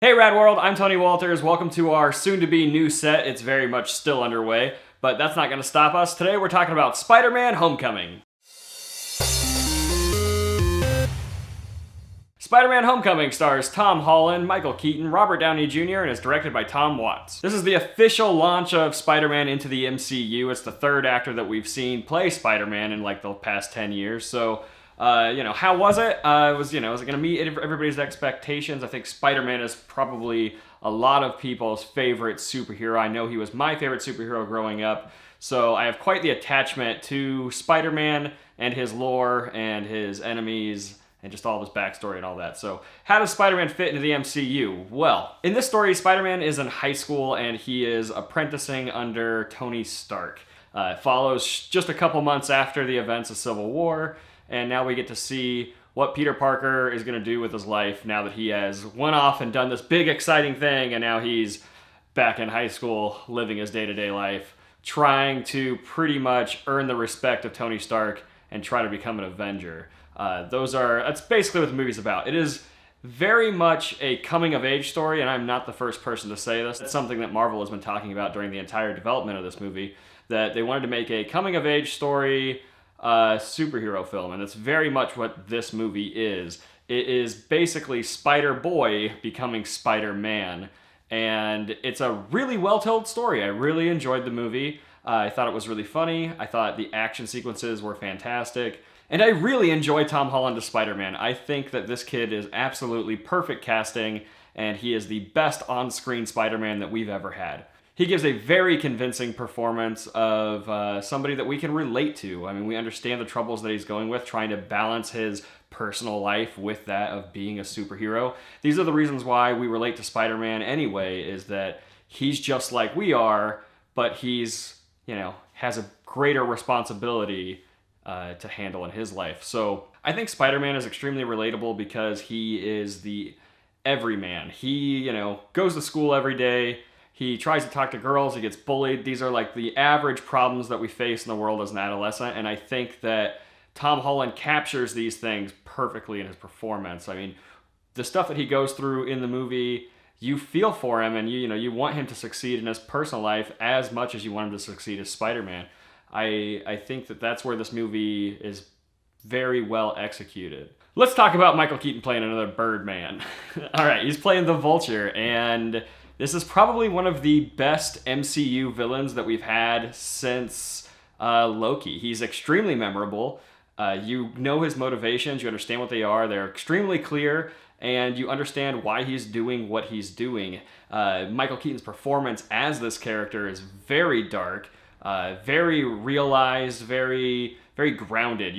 Hey Rad World, I'm Tony Walters. Welcome to our soon-to-be new set. It's very much still underway, but that's not going to stop us. Today we're talking about Spider-Man Homecoming. Spider-Man Homecoming stars Tom Holland, Michael Keaton, Robert Downey Jr., and is directed by Tom Watts. This is the official launch of Spider-Man into the MCU. It's the third actor that we've seen play Spider-Man in like the past 10 years, so how was it? Was it going to meet everybody's expectations? I think Spider-Man is probably a lot of people's favorite superhero. I know he was my favorite superhero growing up, so I have quite the attachment to Spider-Man and his lore and his enemies and just all of his backstory and all that. So how does Spider-Man fit into the MCU? Well, in this story, Spider-Man is in high school and he is apprenticing under Tony Stark. It follows just a couple months after the events of Civil War, and now we get to see what Peter Parker is going to do with his life now that he has went off and done this big exciting thing, and now he's back in high school living his day-to-day life, trying to pretty much earn the respect of Tony Stark and try to become an Avenger. That's basically what the movie's about. It is very much a coming-of-age story, and I'm not the first person to say this. It's something that Marvel has been talking about during the entire development of this movie, that they wanted to make a coming-of-age story superhero film, and that's very much what this movie is. It is basically Spider-Boy becoming Spider-Man, and it's a really well-told story. I really enjoyed the movie. I thought it was really funny. I thought the action sequences were fantastic. And I really enjoy Tom Holland as Spider-Man. I think that this kid is absolutely perfect casting, and he is the best on-screen Spider-Man that we've ever had. He gives a very convincing performance of somebody that we can relate to. I mean, we understand the troubles that he's going with, trying to balance his personal life with that of being a superhero. These are the reasons why we relate to Spider-Man anyway, is that he's just like we are, but he's, has a greater responsibility to handle in his life. So I think Spider-Man is extremely relatable because he is the everyman. He, goes to school every day. He tries to talk to girls. He gets bullied. These are like the average problems that we face in the world as an adolescent. And I think that Tom Holland captures these things perfectly in his performance. I mean, the stuff that he goes through in the movie, you feel for him, and you want him to succeed in his personal life as much as you want him to succeed as Spider-Man. I think that that's where this movie is very well executed. Let's talk about Michael Keaton playing another Birdman. All right, he's playing the Vulture, and this is probably one of the best MCU villains that we've had since Loki. He's extremely memorable. You know his motivations, you understand what they are, they're extremely clear, and you understand why he's doing what he's doing. Michael Keaton's performance as this character is very dark, very realized, very, very grounded.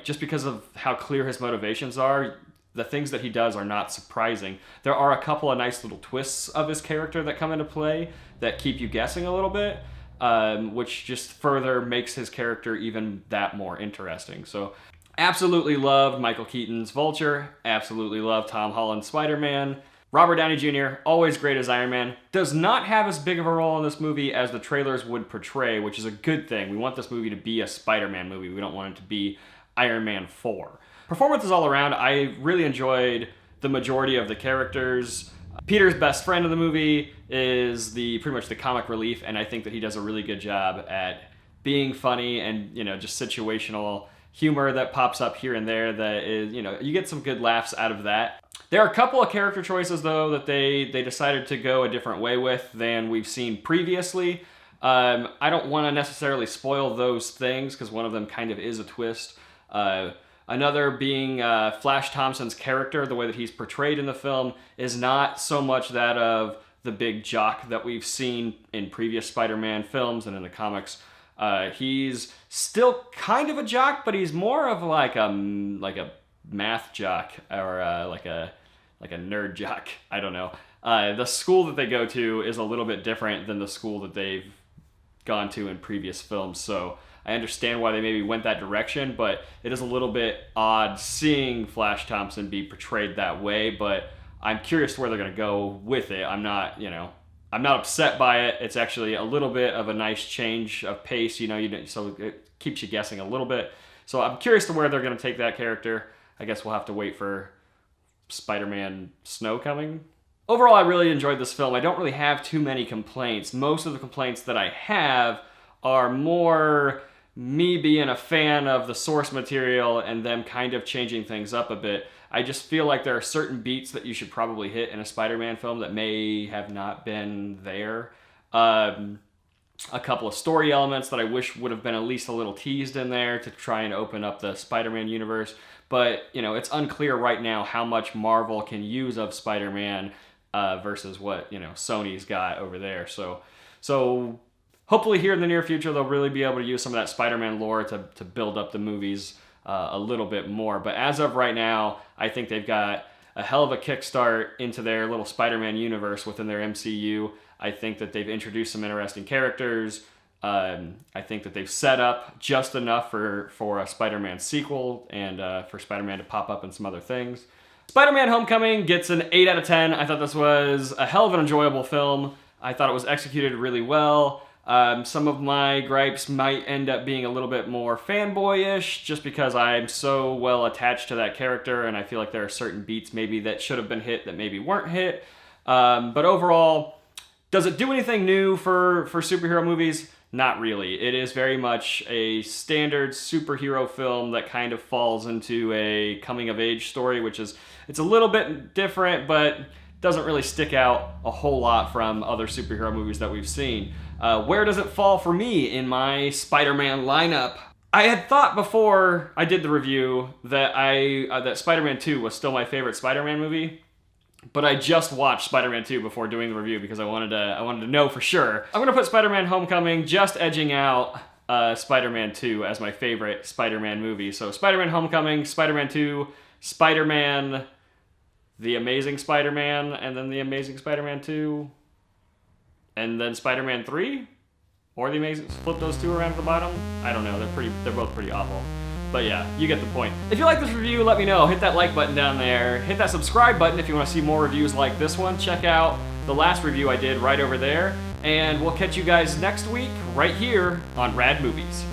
Just because of how clear his motivations are, the things that he does are not surprising. There are a couple of nice little twists of his character that come into play that keep you guessing a little bit, which just further makes his character even that more interesting. So absolutely loved Michael Keaton's Vulture, absolutely loved Tom Holland's Spider-Man. Robert Downey Jr., always great as Iron Man, does not have as big of a role in this movie as the trailers would portray, which is a good thing. We want this movie to be a Spider-Man movie. We don't want it to be Iron Man 4. Performances all around, I really enjoyed the majority of the characters. Peter's best friend in the movie is pretty much the comic relief, and I think that he does a really good job at being funny and, just situational humor that pops up here and there that is, you get some good laughs out of that. There are a couple of character choices, though, that they decided to go a different way with than we've seen previously. I don't want to necessarily spoil those things, because one of them kind of is a twist. Another being Flash Thompson's character, the way that he's portrayed in the film, is not so much that of the big jock that we've seen in previous Spider-Man films and in the comics. He's still kind of a jock, but he's more of like a math jock, or like a nerd jock. I don't know. The school that they go to is a little bit different than the school that they've gone to in previous films, so I understand why they maybe went that direction, but it is a little bit odd seeing Flash Thompson be portrayed that way, but I'm curious where they're going to go with it. I'm not upset by it. It's actually a little bit of a nice change of pace, so it keeps you guessing a little bit. So I'm curious to where they're going to take that character. I guess we'll have to wait for Spider-Man Snow coming. Overall, I really enjoyed this film. I don't really have too many complaints. Most of the complaints that I have are more me being a fan of the source material and them kind of changing things up a bit. I just feel like there are certain beats that you should probably hit in a Spider-Man film that may have not been there. A couple of story elements that I wish would have been at least a little teased in there to try and open up the Spider-Man universe. But, you know, it's unclear right now how much Marvel can use of Spider-Man versus what, you know, Sony's got over there. So hopefully here in the near future, they'll really be able to use some of that Spider-Man lore to build up the movies a little bit more. But as of right now, I think they've got a hell of a kickstart into their little Spider-Man universe within their MCU. I think that they've introduced some interesting characters. I think that they've set up just enough for a Spider-Man sequel and for Spider-Man to pop up in some other things. Spider-Man Homecoming gets an 8 out of 10. I thought this was a hell of an enjoyable film. I thought it was executed really well. Some of my gripes might end up being a little bit more fanboyish just because I'm so well attached to that character and I feel like there are certain beats maybe that should have been hit that maybe weren't hit. But overall, does it do anything new for superhero movies? Not really. It is very much a standard superhero film that kind of falls into a coming-of-age story, which is, it's a little bit different, but doesn't really stick out a whole lot from other superhero movies that we've seen. Where does it fall for me in my Spider-Man lineup? I had thought before I did the review that that Spider-Man 2 was still my favorite Spider-Man movie. But I just watched Spider-Man 2 before doing the review because I wanted to know for sure. I'm gonna put Spider-Man Homecoming just edging out Spider-Man 2 as my favorite Spider-Man movie. So Spider-Man Homecoming, Spider-Man 2, Spider-Man, The Amazing Spider-Man, and then The Amazing Spider-Man 2, and then Spider-Man 3, or The Amazing. Flip those two around at the bottom. I don't know. They're both pretty awful. But yeah, you get the point. If you like this review, let me know. Hit that like button down there. Hit that subscribe button if you want to see more reviews like this one. Check out the last review I did right over there. And we'll catch you guys next week right here on Rad Movies.